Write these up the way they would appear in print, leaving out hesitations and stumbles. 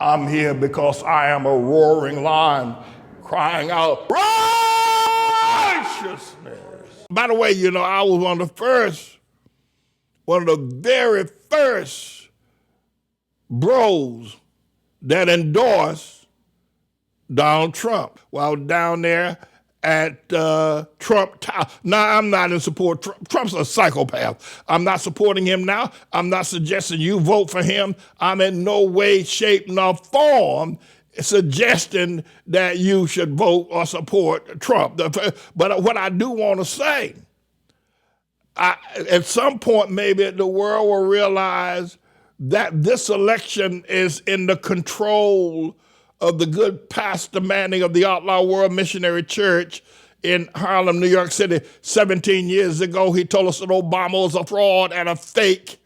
I'm here because I am a roaring lion crying out righteousness. By the way, I was one of the very first bros that endorsed Donald Trump. While I was down there at Trump Tower. Now, I'm not in support. Trump's a psychopath. I'm not supporting him now. I'm not suggesting you vote for him. I'm in no way, shape, nor form suggesting that you should vote or support Trump. But what I do want to say, at some point maybe the world will realize that this election is in the control of the good Pastor Manning of the ATLAH World Missionary Church in Harlem, New York City. 17 years ago, he told us that Obama was a fraud and a fake,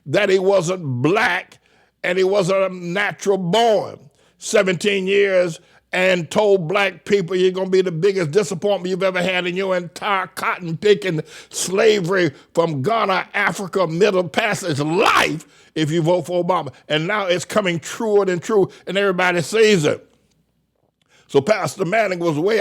that he wasn't black, and he wasn't a natural born. 17 years and told black people you're going to be the biggest disappointment you've ever had in your entire cotton-picking slavery from Ghana, Africa, Middle Passage life if you vote for Obama. And now it's coming truer than true, and everybody sees it. So Pastor Manning was way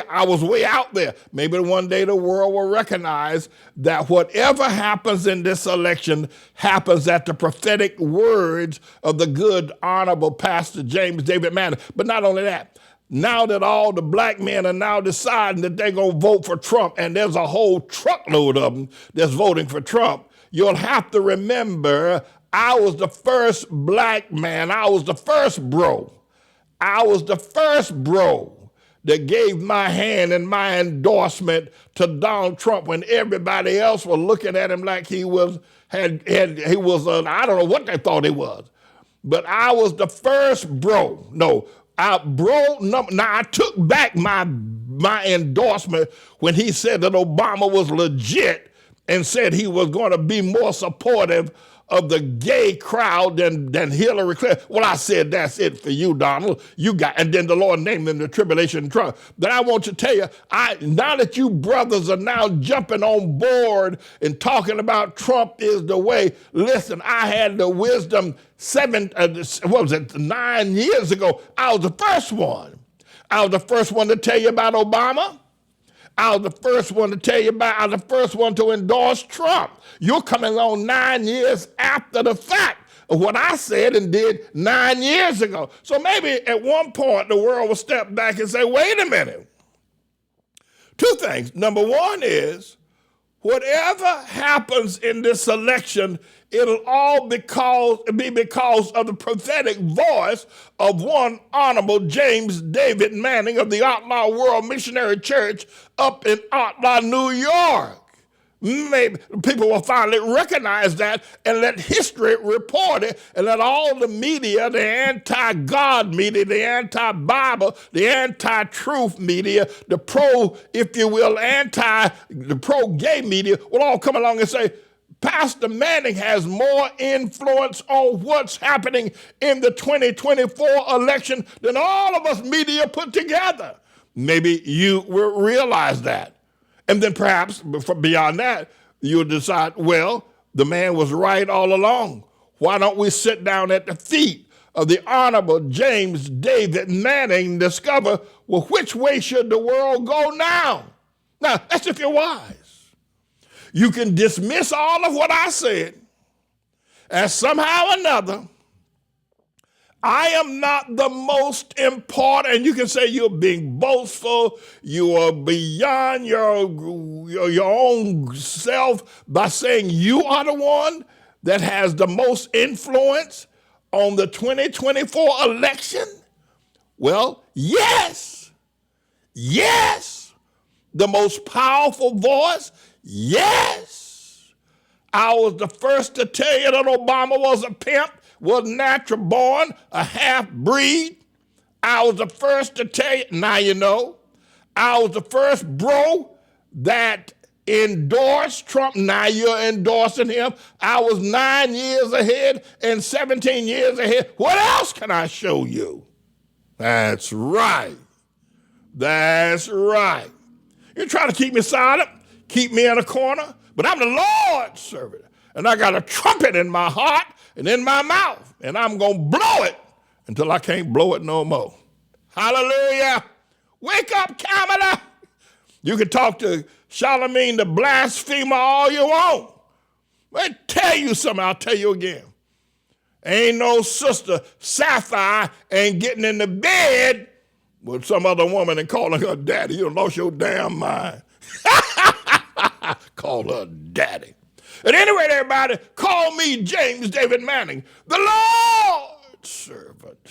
out there. Maybe one day the world will recognize that whatever happens in this election happens at the prophetic words of the good, honorable Pastor James David Manning. But not only that, now that all the black men are now deciding that they're going to vote for Trump, and there's a whole truckload of them that's voting for Trump, you'll have to remember I was the first black man. I was the first bro. I was the first bro that gave my hand and my endorsement to Donald Trump when everybody else was looking at him like he was I don't know what they thought he was. But I was the first bro. Now I took back my endorsement when he said that Obama was legit and said he was going to be more supportive of the gay crowd than Hillary Clinton. Well, I said, that's it for you, Donald. And then the Lord named him the tribulation Trump. But I want to tell you, now that you brothers are now jumping on board and talking about Trump is the way, listen, I had the wisdom 9 years ago. I was the first one. I was the first one to tell you about Obama. I was the first one to tell you about, I was the first one to endorse Trump. You're coming on 9 years after the fact of what I said and did 9 years ago. So maybe at one point the world will step back and say, wait a minute. Two things. Number one is, whatever happens in this election, it'll all be because of the prophetic voice of one honorable James David Manning of the ATLAH World Missionary Church up in ATLAH, New York. Maybe people will finally recognize that and let history report it, and let all the media, the anti-God media, the anti-Bible, the anti-truth media, the pro-gay media will all come along and say, Pastor Manning has more influence on what's happening in the 2024 election than all of us media put together. Maybe you will realize that. And then perhaps beyond that, you'll decide, well, the man was right all along. Why don't we sit down at the feet of the Honorable James David Manning and discover, well, which way should the world go now? Now, that's if you're wise. You can dismiss all of what I said as somehow or another, I am not the most important. And you can say you're being boastful, you are beyond your own self by saying you are the one that has the most influence on the 2024 election. Well, yes. The most powerful voice, yes. I was the first to tell you that Obama was a pimp, was natural born, a half-breed. I was the first to tell you, now you know. I was the first bro that endorsed Trump. Now you're endorsing him. I was 9 years ahead and 17 years ahead. What else can I show you? That's right. You're trying to keep me silent, keep me in a corner, but I'm the Lord's servant. And I got a trumpet in my heart and in my mouth, and I'm going to blow it until I can't blow it no more. Hallelujah. Wake up, Kamala. You can talk to Charlemagne the blasphemer all you want. But I tell you something, I'll tell you again. Ain't no sister Sapphire ain't getting in the bed with some other woman and calling her daddy. You done lost your damn mind. Call her daddy. At any rate, everybody, call me James David Manning, the Lord's servant.